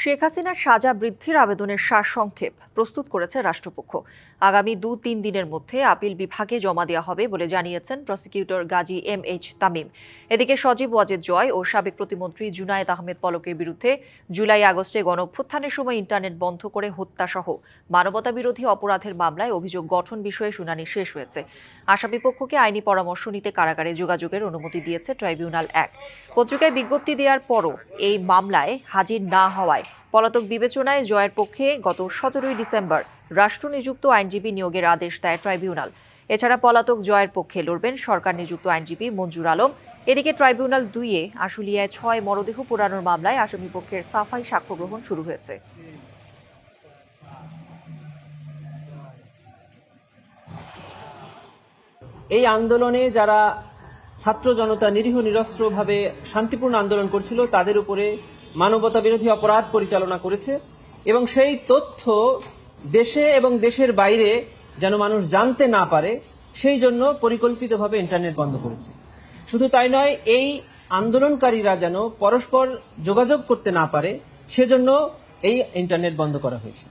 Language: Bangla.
শেখ হাসিনার সাজা বৃদ্ধির আবেদনের সারসংক্ষেপ প্রস্তুত করেছে রাষ্ট্রপক্ষ। আগামী 2-3 দিনের মধ্যে আপিল বিভাগে জমা দেওয়া হবে বলে জানিয়েছেন প্রসিকিউটর গাজী MH তামিম। এদিকে সজীব ওয়াজেদ জয় ও সাবেক প্রতিমন্ত্রী জুনায়েদ আহমেদ পলকের বিরুদ্ধে জুলাই-আগস্টে গণঅভ্যুত্থানের সময় ইন্টারনেট বন্ধ করে হত্যাসহ মানবতাবিরোধী অপরাধের মামলায় অভিযোগ গঠন বিষয়ে শুনানি শেষ হয়েছে। আসামিপক্ষকে আইনি পরামর্শ নিতে কারাগারে যোগাযোগের অনুমতি দিয়েছে ট্রাইব্যুনাল 1। পত্রিকায় বিজ্ঞপ্তি দেওয়ার পরও এই মামলায় হাজির না হওয়ায় পলাতক বিবেচনায় জয়ের পক্ষে গত 17 ডিসেম্বর রাষ্ট্রনিযুক্ত আইনজীবী নিয়োগের আদেশ দেয় ট্রাইব্যুনাল। এছাড়া পলাতক জয়ের পক্ষে লড়বেন সরকার নিযুক্ত আইনজীবী মঞ্জুর আলম। এদিকে ট্রাইব্যুনাল 2-এ আশুলিয়ায় 6 মরদেহ পোড়ানোর মামলায় আসামিপক্ষের সাফাই সাক্ষ্য গ্রহণ শুরু হয়েছে। এই আন্দোলনে যারা ছাত্র জনতা নিরীহ নিরস্ত্রভাবে শান্তিপূর্ণ আন্দোলন করছিল তাদের উপরে মানবতা বিরোধী অপরাধ পরিচালনা করেছে এবং সেই তথ্য দেশে এবং দেশের বাইরে যেন মানুষ জানতে না পারে সেই জন্য পরিকল্পিতভাবে ইন্টারনেট বন্ধ করেছে। শুধু তাই নয়, এই আন্দোলনকারীরা যেন পরস্পর যোগাযোগ করতে না পারে সেজন্য এই ইন্টারনেট বন্ধ করা হয়েছে।